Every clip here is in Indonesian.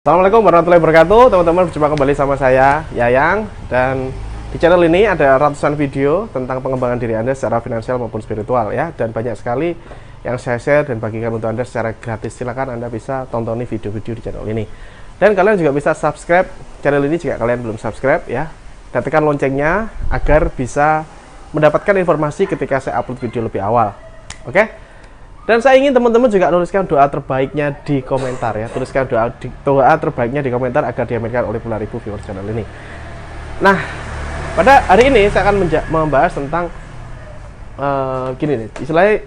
Assalamualaikum warahmatullahi wabarakatuh, teman-teman. Berjumpa kembali sama saya Yayang, dan di channel ini ada ratusan video tentang pengembangan diri Anda secara finansial maupun spiritual ya, dan banyak sekali yang saya share dan bagikan untuk Anda secara gratis. Silakan Anda bisa tonton video-video di channel ini, dan kalian juga bisa subscribe channel ini jika kalian belum subscribe ya, dan tekan loncengnya agar bisa mendapatkan informasi ketika saya upload video lebih awal. Oke? Dan saya ingin teman-teman juga tuliskan doa terbaiknya di komentar ya. Tuliskan doa terbaiknya di komentar agar diaminkan oleh puluhan ribu viewer channel ini. Nah, pada hari ini saya akan membahas tentang gini nih, istilahnya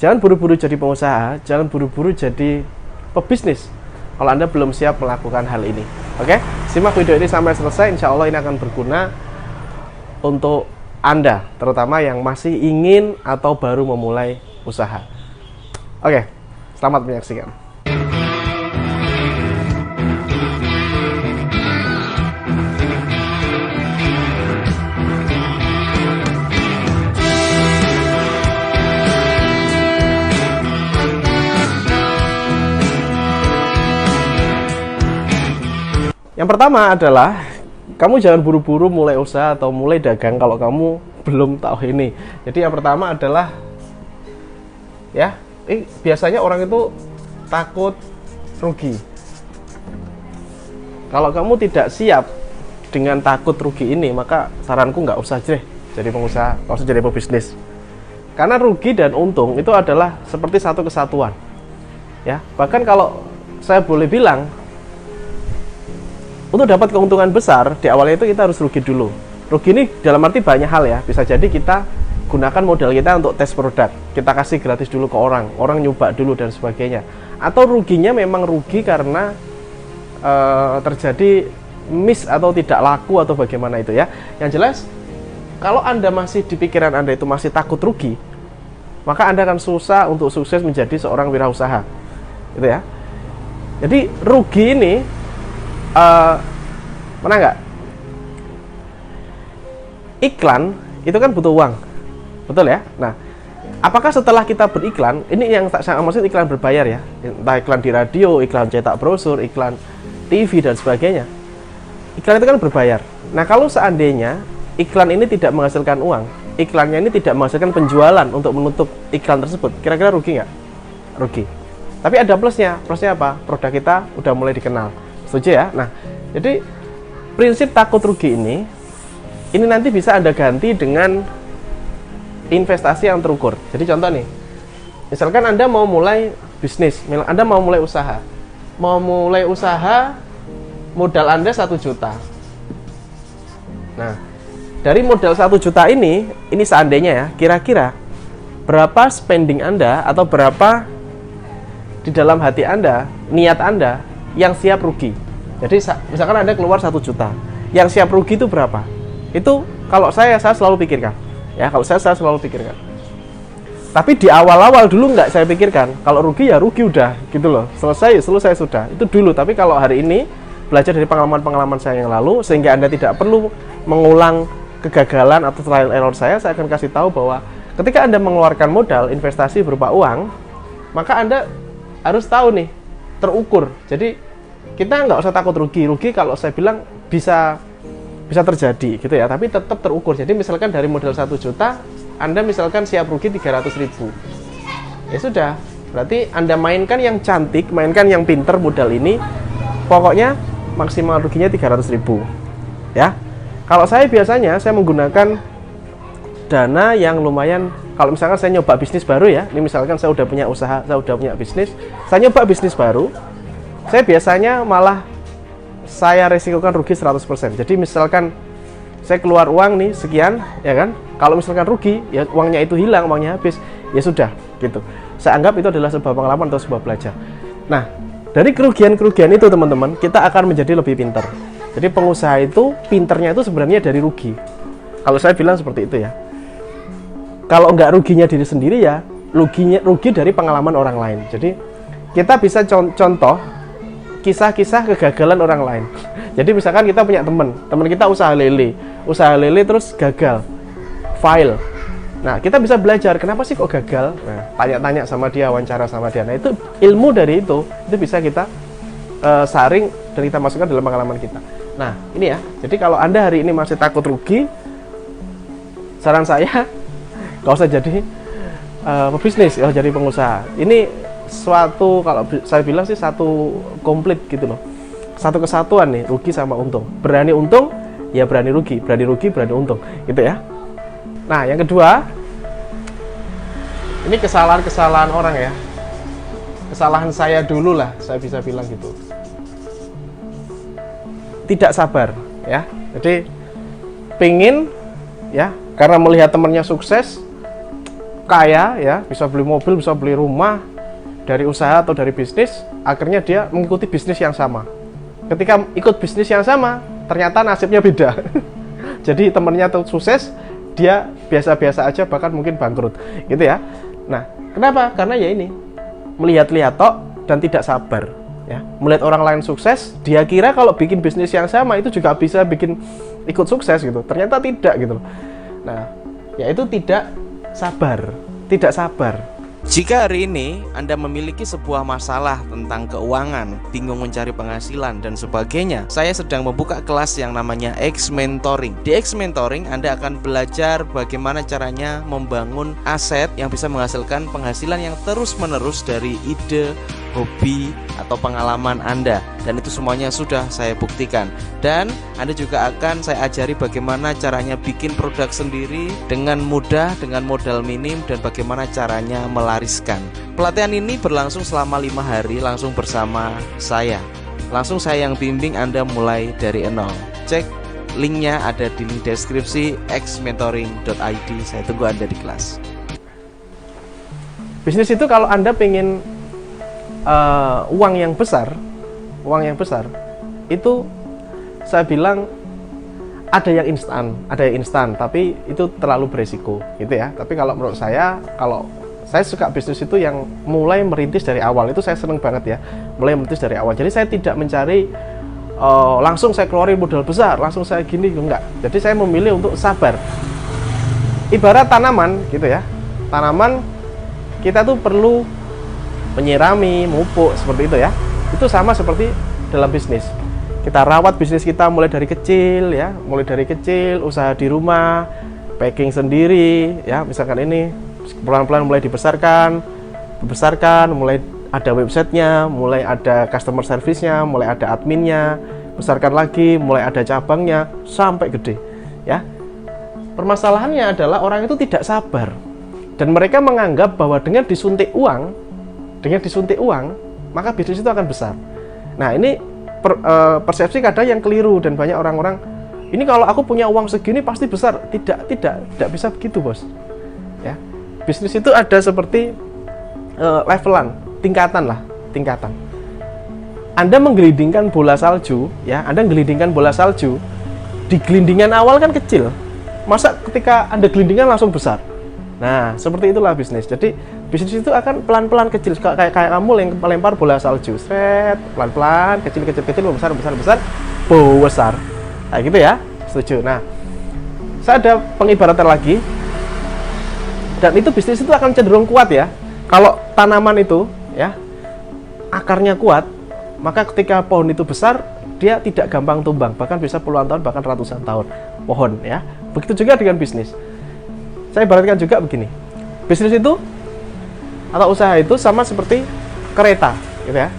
jangan buru-buru jadi pengusaha, jangan buru-buru jadi pebisnis kalau Anda belum siap melakukan hal ini. Oke? Simak video ini sampai selesai, insya Allah ini akan berguna untuk Anda, terutama yang masih ingin atau baru memulai usaha. Oke, selamat menyaksikan. Yang pertama adalah kamu jangan buru-buru mulai usaha atau mulai dagang kalau kamu belum tahu ini. Jadi yang pertama adalah ya, biasanya orang itu takut rugi. Kalau kamu tidak siap dengan takut rugi ini, maka saranku nggak usah deh jadi pengusaha, nggak usah jadi pebisnis. Karena rugi dan untung itu adalah seperti satu kesatuan. Ya, bahkan kalau saya boleh bilang, untuk dapat keuntungan besar di awalnya itu kita harus rugi dulu. Rugi ini dalam arti banyak hal ya. Bisa jadi kita gunakan modal kita untuk tes produk, kita kasih gratis dulu ke orang nyoba dulu dan sebagainya. Atau ruginya memang rugi karena terjadi miss atau tidak laku atau bagaimana itu ya. Yang jelas, kalau Anda masih di pikiran Anda itu masih takut rugi, maka Anda akan susah untuk sukses menjadi seorang wirausaha. Gitu ya. Jadi rugi ini mana nggak? Iklan itu kan butuh uang. Betul ya? Nah, apakah setelah kita beriklan, ini yang saya maksud iklan berbayar ya, entah iklan di radio, iklan cetak brosur, iklan TV dan sebagainya. Iklan itu kan berbayar. Nah, kalau seandainya iklan ini tidak menghasilkan uang, iklannya ini tidak menghasilkan penjualan untuk menutup iklan tersebut, kira-kira rugi nggak? Rugi. Tapi ada plusnya. Plusnya apa? Produk kita udah mulai dikenal. Setuju ya? Nah, jadi prinsip takut rugi ini nanti bisa Anda ganti dengan investasi yang terukur. Jadi contoh nih, misalkan Anda mau mulai bisnis, Anda mau mulai usaha. Mau mulai usaha, modal Anda 1 juta. Nah, dari modal 1 juta ini seandainya ya, kira-kira berapa spending Anda atau berapa di dalam hati Anda, niat Anda yang siap rugi. Jadi misalkan Anda keluar 1 juta, yang siap rugi itu berapa? Itu kalau saya selalu pikirkan. Ya, kalau saya selalu pikirkan. Tapi di awal-awal dulu nggak saya pikirkan. Kalau rugi ya rugi udah, gitu loh. Selesai sudah. Itu dulu. Tapi kalau hari ini belajar dari pengalaman-pengalaman saya yang lalu, sehingga Anda tidak perlu mengulang kegagalan atau trial error saya akan kasih tahu bahwa ketika Anda mengeluarkan modal investasi berupa uang, maka Anda harus tahu nih, terukur. Jadi kita nggak usah takut rugi. Rugi kalau saya bilang bisa terjadi gitu ya, tapi tetap terukur. Jadi misalkan dari modal 1 juta, Anda misalkan siap rugi 300.000. Ya sudah, berarti Anda mainkan yang cantik, mainkan yang pinter modal ini, pokoknya maksimal ruginya 300.000. Ya. Kalau saya biasanya saya menggunakan dana yang lumayan. Kalau misalkan saya nyoba bisnis baru ya, ini misalkan saya udah punya usaha, saya udah punya bisnis, saya nyoba bisnis baru, saya biasanya malah saya resikokan rugi 100%. Jadi misalkan saya keluar uang nih sekian, ya kan? Kalau misalkan rugi, ya uangnya itu hilang, uangnya habis, ya sudah, gitu. Saya anggap itu adalah sebuah pengalaman atau sebuah belajar. Nah, dari kerugian-kerugian itu teman-teman, kita akan menjadi lebih pintar. Jadi pengusaha itu pinternya itu sebenarnya dari rugi. Kalau saya bilang seperti itu ya. Kalau nggak ruginya diri sendiri ya, rugi dari pengalaman orang lain. Jadi kita bisa contoh kisah-kisah kegagalan orang lain. Jadi misalkan kita punya teman kita usaha lele terus gagal, fail. Nah, kita bisa belajar kenapa sih kok gagal. Nah, tanya-tanya sama dia, wawancara sama dia. Nah, itu ilmu dari itu bisa kita saring dan kita masukkan dalam pengalaman kita. Nah, ini ya. Jadi kalau Anda hari ini masih takut rugi, saran saya nggak usah jadi pebisnis, ya jadi pengusaha. Ini suatu, kalau saya bilang sih satu komplit gitu loh. Satu kesatuan nih, rugi sama untung. Berani untung, ya berani rugi, berani rugi, berani untung, gitu ya. Nah, yang kedua, ini kesalahan-kesalahan orang ya. Kesalahan saya dulu lah, saya bisa bilang gitu. Tidak sabar, ya. Jadi pingin, ya, karena melihat temannya sukses, kaya, ya, bisa beli mobil, bisa beli rumah dari usaha atau dari bisnis, akhirnya dia mengikuti bisnis yang sama. Ketika ikut bisnis yang sama, ternyata nasibnya beda. Jadi temannya tuh sukses, dia biasa-biasa aja, bahkan mungkin bangkrut, gitu ya. Nah, kenapa? Karena ya ini, melihat-lihat tok dan tidak sabar. Ya, melihat orang lain sukses, dia kira kalau bikin bisnis yang sama itu juga bisa bikin ikut sukses gitu. Ternyata tidak gitu. Nah, yaitu tidak sabar, tidak sabar. Jika hari ini Anda memiliki sebuah masalah tentang keuangan, bingung mencari penghasilan dan sebagainya, saya sedang membuka kelas yang namanya X Mentoring. Di X Mentoring Anda akan belajar bagaimana caranya membangun aset yang bisa menghasilkan penghasilan yang terus-menerus dari ide, hobi, atau pengalaman Anda. Dan itu semuanya sudah saya buktikan. Dan Anda juga akan saya ajari bagaimana caranya bikin produk sendiri dengan mudah, dengan modal minim, dan bagaimana caranya melariskan. Pelatihan ini berlangsung selama 5 hari langsung bersama saya. Langsung saya yang bimbing Anda mulai dari nol. Cek linknya ada di link deskripsi xmentoring.id. Saya tunggu Anda di kelas. Bisnis itu kalau Anda pengen uang yang besar, itu saya bilang ada yang instan, tapi itu terlalu beresiko, gitu ya. Tapi kalau menurut saya, kalau saya suka bisnis itu yang mulai merintis dari awal, itu saya seneng banget ya, mulai merintis dari awal. Jadi saya tidak mencari langsung saya keluarin modal besar, langsung saya gini, enggak. Jadi saya memilih untuk sabar. Ibarat tanaman, gitu ya. Tanaman kita tuh perlu menyirami, memupuk, seperti itu ya. Itu sama seperti dalam bisnis. Kita rawat bisnis kita mulai dari kecil ya, mulai dari kecil, usaha di rumah, packing sendiri ya, misalkan ini pelan-pelan mulai dibesarkan, mulai ada websitenya, mulai ada customer service-nya, mulai ada adminnya, besarkan lagi, mulai ada cabangnya, sampai gede ya. Permasalahannya adalah orang itu tidak sabar, dan mereka menganggap bahwa dengan disuntik uang, maka bisnis itu akan besar. Nah, ini persepsi kadang yang keliru, dan banyak orang-orang, ini kalau aku punya uang segini pasti besar. Tidak bisa begitu, bos. Ya, bisnis itu ada seperti levelan, tingkatan. Anda menggelindingkan bola salju, ya, di gelindingan awal kan kecil. Masa ketika Anda gelindingan langsung besar? Nah, seperti itulah bisnis. Jadi bisnis itu akan pelan-pelan kecil, kayak kamu yang melempar bola salju, seret, pelan-pelan, kecil, besar, besar. Kayak gitu ya, setuju. Nah, saya ada pengibaratan lagi, dan itu bisnis itu akan cenderung kuat ya. Kalau tanaman itu, ya, akarnya kuat, maka ketika pohon itu besar, dia tidak gampang tumbang, bahkan bisa puluhan tahun, bahkan ratusan tahun pohon ya. Begitu juga dengan bisnis. Saya ibaratkan juga begini, bisnis itu atau usaha itu sama seperti kereta, gitu ya.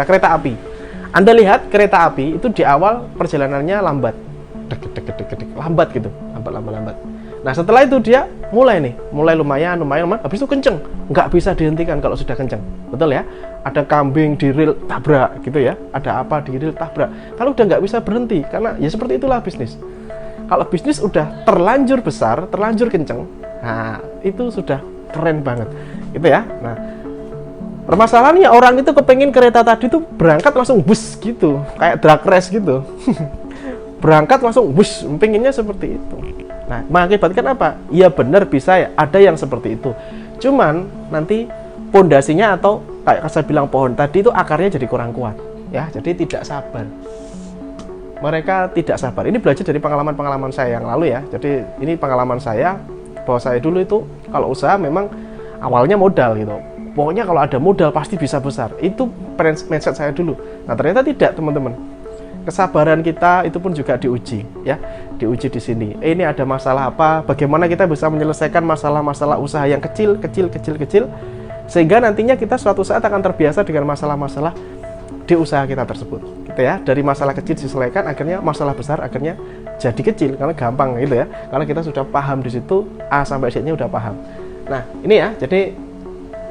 Kereta api. Anda lihat kereta api itu di awal perjalanannya lambat, lambat gitu, lambat. Nah, setelah itu dia mulai lumayan, habis itu kenceng, nggak bisa dihentikan kalau sudah kenceng, betul ya. Ada kambing di rel tabrak, gitu ya. Ada apa di rel tabrak. Kalau udah nggak bisa berhenti, karena ya seperti itulah bisnis. Kalau bisnis udah terlanjur besar, terlanjur kenceng, nah itu sudah keren banget, gitu ya. Nah, permasalahannya orang itu kepengen kereta tadi tuh berangkat langsung bus gitu, kayak drag race gitu. Berangkat langsung bus, pengennya seperti itu. Nah, mengakibatkan apa? Ya benar, bisa ya, ada yang seperti itu. Cuman nanti pondasinya, atau kayak saya bilang pohon tadi itu akarnya jadi kurang kuat, ya. Jadi tidak sabar. Mereka tidak sabar. Ini belajar dari pengalaman-pengalaman saya yang lalu ya. Jadi ini pengalaman saya, bahwa saya dulu itu kalau usaha memang awalnya modal gitu. pokoknya kalau ada modal pasti bisa besar. Itu mindset saya dulu. Nah, ternyata tidak, teman-teman. Kesabaran kita itu pun juga diuji, ya. Diuji di sini. Ini ada masalah apa? Bagaimana kita bisa menyelesaikan masalah-masalah usaha yang kecil, sehingga nantinya kita suatu saat akan terbiasa dengan masalah-masalah di usaha kita tersebut, gitu ya. Dari masalah kecil diselesaikan, akhirnya masalah besar akhirnya jadi kecil, karena gampang, gitu ya. Karena kita sudah paham di situ, A sampai Z-nya udah paham. Nah, ini ya. Jadi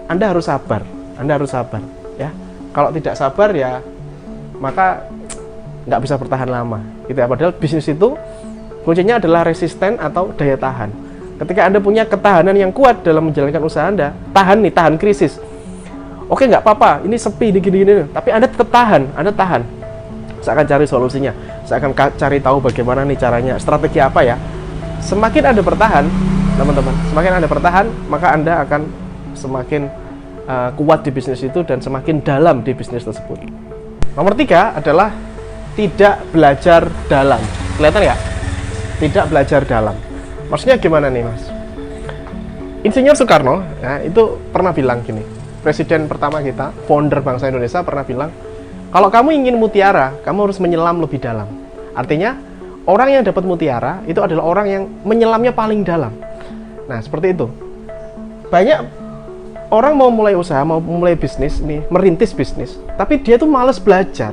Anda harus sabar, ya. Kalau tidak sabar ya, maka nggak bisa bertahan lama, gitu ya. Padahal bisnis itu kuncinya adalah resisten atau daya tahan. Ketika Anda punya ketahanan yang kuat dalam menjalankan usaha Anda, tahan krisis. Oke, nggak apa-apa, ini sepi, gini, tapi Anda tetap tahan, Saya akan cari solusinya, saya akan cari tahu bagaimana nih caranya, strategi apa ya. Semakin Anda bertahan, teman-teman, maka Anda akan semakin kuat di bisnis itu dan semakin dalam di bisnis tersebut. Nomor 3 adalah tidak belajar dalam. Kelihatan nggak? Tidak belajar dalam. Maksudnya gimana nih, Mas? Insinyur Soekarno, ya, itu pernah bilang gini. Presiden pertama kita, founder bangsa Indonesia, pernah bilang, kalau kamu ingin mutiara, kamu harus menyelam lebih dalam. Artinya, orang yang dapat mutiara itu adalah orang yang menyelamnya paling dalam. Nah, seperti itu. Banyak orang mau mulai usaha, mau mulai bisnis, merintis bisnis, tapi dia tuh malas belajar.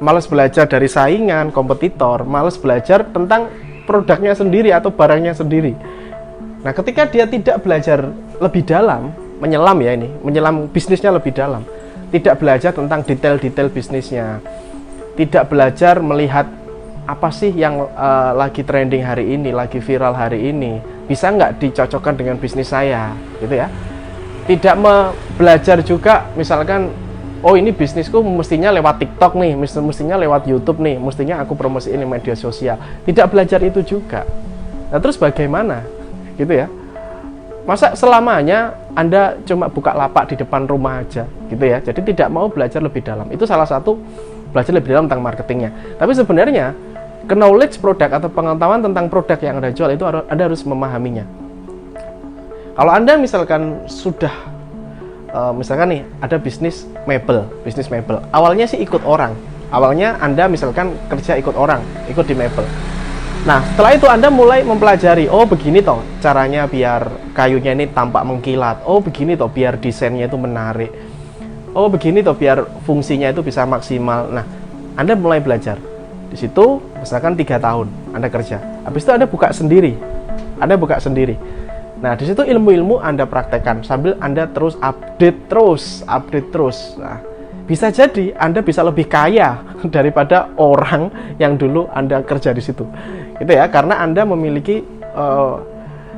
Malas belajar dari saingan, kompetitor, malas belajar tentang produknya sendiri atau barangnya sendiri. Nah, ketika dia tidak belajar lebih dalam, menyelam bisnisnya lebih dalam, tidak belajar tentang detail-detail bisnisnya, tidak belajar melihat apa sih yang lagi trending hari ini, lagi viral hari ini, bisa nggak dicocokkan dengan bisnis saya, gitu ya. Tidak belajar juga, misalkan, oh ini bisnisku mestinya lewat TikTok nih, mestinya lewat YouTube nih, mestinya aku promosiin di media sosial. Tidak belajar itu juga. Nah, terus bagaimana? Gitu ya. Masa selamanya Anda cuma buka lapak di depan rumah aja, gitu ya. Jadi tidak mau belajar lebih dalam. Itu salah satu belajar lebih dalam tentang marketingnya. Tapi sebenarnya knowledge produk atau pengetahuan tentang produk yang Anda jual itu Anda harus memahaminya. Kalau Anda misalkan sudah misalkan nih ada bisnis mebel. Awalnya sih ikut orang. Awalnya Anda misalkan kerja ikut orang, ikut di mebel. Nah, setelah itu Anda mulai mempelajari, oh begini toh caranya biar kayunya ini tampak mengkilat. Oh begini toh biar desainnya itu menarik. Oh begini toh biar fungsinya itu bisa maksimal. Nah, Anda mulai belajar. Di situ misalkan 3 tahun Anda kerja. Habis itu Anda buka sendiri. Nah, di situ ilmu-ilmu Anda praktekkan sambil Anda terus update terus. Nah, bisa jadi Anda bisa lebih kaya daripada orang yang dulu Anda kerja di situ. Gitu ya, karena Anda memiliki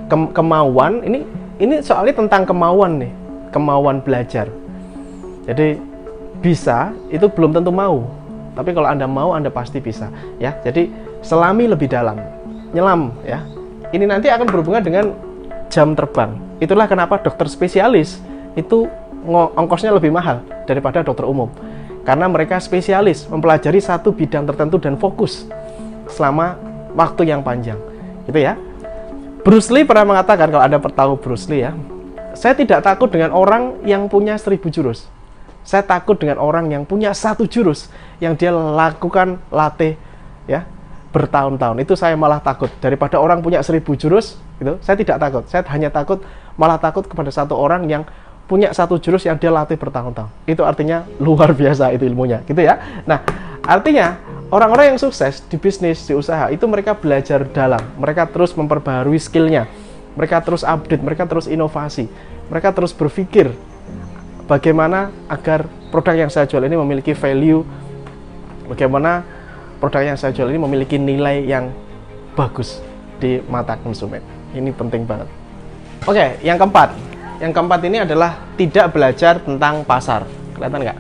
kemauan. Ini soalnya tentang kemauan nih, kemauan belajar. Jadi bisa itu belum tentu mau. Tapi kalau Anda mau, Anda pasti bisa, ya. Jadi selami lebih dalam, nyelam, ya. Ini nanti akan berhubungan dengan jam terbang. Itulah kenapa dokter spesialis itu ongkosnya lebih mahal daripada dokter umum. Karena mereka spesialis, mempelajari satu bidang tertentu dan fokus selama waktu yang panjang. Gitu ya. Bruce Lee pernah mengatakan, kalau Anda tahu Bruce Lee ya, saya tidak takut dengan orang yang punya 1000 jurus. Saya takut dengan orang yang punya 1 jurus yang dia lakukan latih ya bertahun-tahun. Itu saya malah takut daripada orang punya 1000 jurus gitu. Saya tidak takut. Saya hanya malah takut kepada satu orang yang punya 1 jurus yang dia latih bertahun-tahun. Itu artinya luar biasa itu ilmunya, gitu ya. Nah, artinya orang-orang yang sukses di bisnis, di usaha itu mereka belajar dalam, mereka terus memperbaharui skillnya, mereka terus update, mereka terus inovasi, mereka terus berpikir bagaimana agar produk yang saya jual ini memiliki value, bagaimana produk yang saya jual ini memiliki nilai yang bagus di mata konsumen. Ini penting banget. Oke, yang keempat. Yang keempat ini adalah tidak belajar tentang pasar. Kelihatan nggak?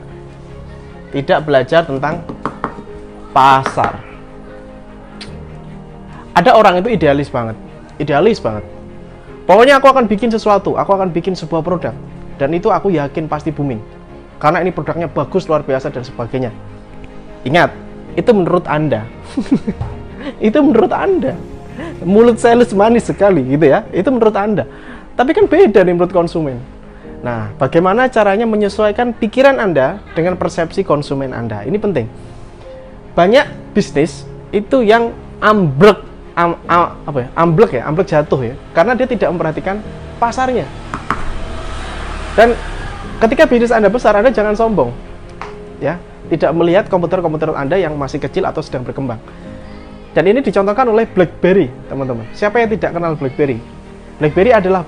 Tidak belajar tentang pasar. Ada orang itu idealis banget. Pokoknya aku akan bikin sesuatu, aku akan bikin sebuah produk. Dan itu aku yakin pasti booming. Karena ini produknya bagus, luar biasa, dan sebagainya. Ingat, itu menurut Anda. Itu menurut Anda. Mulut sales manis sekali, gitu ya. Itu menurut Anda. Tapi kan beda nih menurut konsumen. Nah, bagaimana caranya menyesuaikan pikiran Anda dengan persepsi konsumen Anda? Ini penting. Banyak bisnis itu yang ambruk, ambruk jatuh ya, karena dia tidak memperhatikan pasarnya. Dan ketika bisnis Anda besar, Anda jangan sombong, ya, tidak melihat komputer-komputer Anda yang masih kecil atau sedang berkembang. Dan ini dicontohkan oleh BlackBerry, teman-teman. Siapa yang tidak kenal BlackBerry? BlackBerry adalah,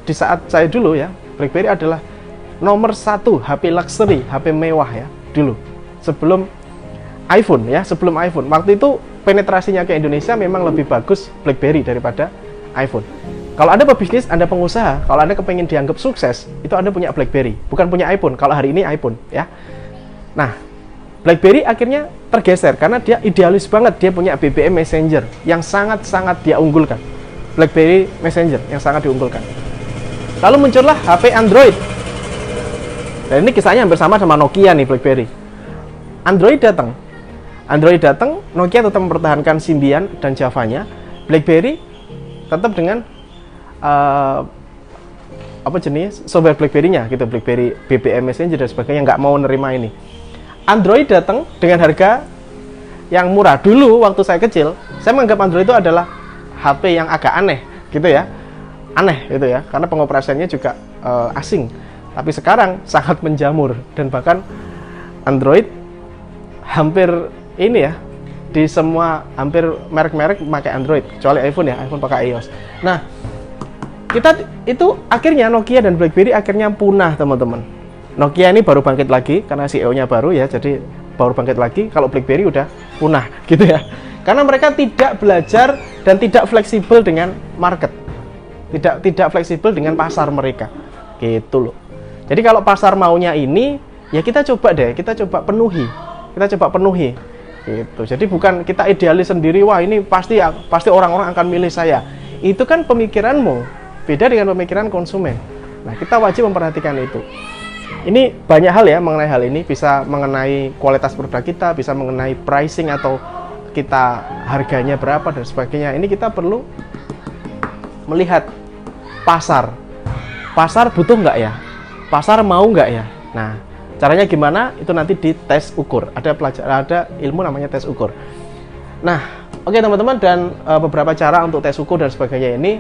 di saat saya dulu ya, BlackBerry adalah nomor 1 HP luxury, HP mewah ya, dulu. Sebelum iPhone ya, sebelum iPhone. Waktu itu penetrasinya ke Indonesia memang lebih bagus BlackBerry daripada iPhone. Kalau Anda pebisnis, Anda pengusaha, kalau Anda kepengen dianggap sukses, itu Anda punya BlackBerry, bukan punya iPhone. Kalau hari ini iPhone ya. Nah, BlackBerry akhirnya tergeser karena dia idealis banget, dia punya BBM Messenger yang sangat-sangat dia unggulkan. BlackBerry Messenger yang sangat diunggulkan. Lalu muncullah HP Android. Dan ini kisahnya hampir sama Nokia nih, BlackBerry. Android datang, Nokia tetap mempertahankan Symbian dan Java-nya. BlackBerry tetap dengan software BlackBerry-nya gitu, BlackBerry BBM Messenger dan sebagainya, nggak mau nerima ini. Android datang dengan harga yang murah. Dulu waktu saya kecil, saya menganggap Android itu adalah HP yang agak aneh gitu ya. Aneh gitu ya, karena pengoperasiannya juga asing. Tapi sekarang sangat menjamur, dan bahkan Android hampir ini ya, di semua hampir merek-merek pakai Android, kecuali iPhone ya, iPhone pakai iOS. Nah, kita itu akhirnya Nokia dan BlackBerry akhirnya punah, teman-teman. Nokia ini baru bangkit lagi karena CEO-nya baru ya, jadi baru bangkit lagi. Kalau BlackBerry udah punah gitu ya, karena mereka tidak belajar dan tidak fleksibel dengan market, tidak fleksibel dengan pasar mereka gitu loh. Jadi kalau pasar maunya ini, ya kita coba penuhi gitu. Jadi bukan kita idealis sendiri, wah ini pasti orang-orang akan milih saya. Itu kan pemikiranmu, beda dengan pemikiran konsumen. Nah, kita wajib memperhatikan itu. Ini banyak hal ya mengenai hal ini, bisa mengenai kualitas produk kita, bisa mengenai pricing atau kita harganya berapa dan sebagainya. Ini kita perlu melihat pasar butuh nggak ya, pasar mau nggak ya. Nah, caranya gimana? Itu nanti di tes ukur. Ada ilmu namanya tes ukur. Nah, oke teman-teman, dan beberapa cara untuk tes ukur dan sebagainya ini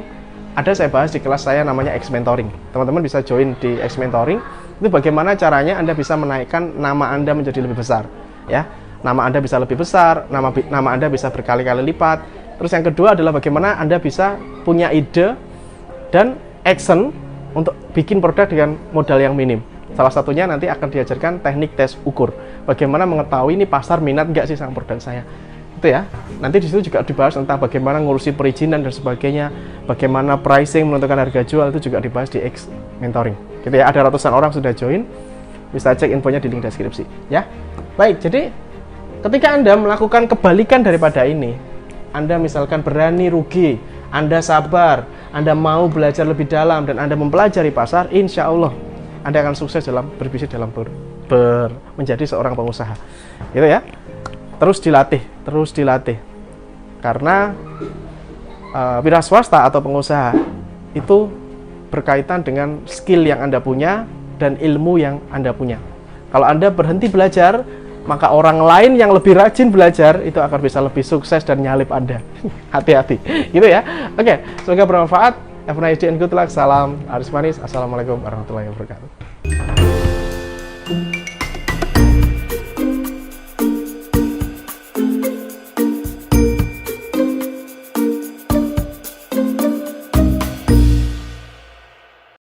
ada saya bahas di kelas saya namanya X Mentoring. Teman-teman bisa join di X Mentoring. Itu bagaimana caranya Anda bisa menaikkan nama Anda menjadi lebih besar, ya. Nama Anda bisa lebih besar, nama Anda bisa berkali-kali lipat. Terus yang kedua adalah bagaimana Anda bisa punya ide dan action untuk bikin produk dengan modal yang minim. Salah satunya nanti akan diajarkan teknik tes ukur. Bagaimana mengetahui ini pasar minat nggak sih sama produk saya. Itu ya. Nanti di situ juga dibahas tentang bagaimana ngurusi perizinan dan sebagainya, bagaimana pricing, menentukan harga jual, itu juga dibahas di X Mentoring. Gitu ya. Ada ratusan orang sudah join. Bisa cek infonya di link deskripsi, ya. Baik, jadi ketika Anda melakukan kebalikan daripada ini, Anda misalkan berani rugi, Anda sabar, Anda mau belajar lebih dalam, dan Anda mempelajari pasar, insya Allah Anda akan sukses dalam berbisnis, dalam menjadi seorang pengusaha. Gitu ya. Terus dilatih. Karena wira swasta atau pengusaha itu berkaitan dengan skill yang Anda punya dan ilmu yang Anda punya. Kalau Anda berhenti belajar, maka orang lain yang lebih rajin belajar itu akan bisa lebih sukses dan nyalip Anda. Hati-hati, gitu ya. Oke, semoga bermanfaat. Have a nice day and good luck. Salam Aris Manis. Assalamualaikum warahmatullahi wabarakatuh.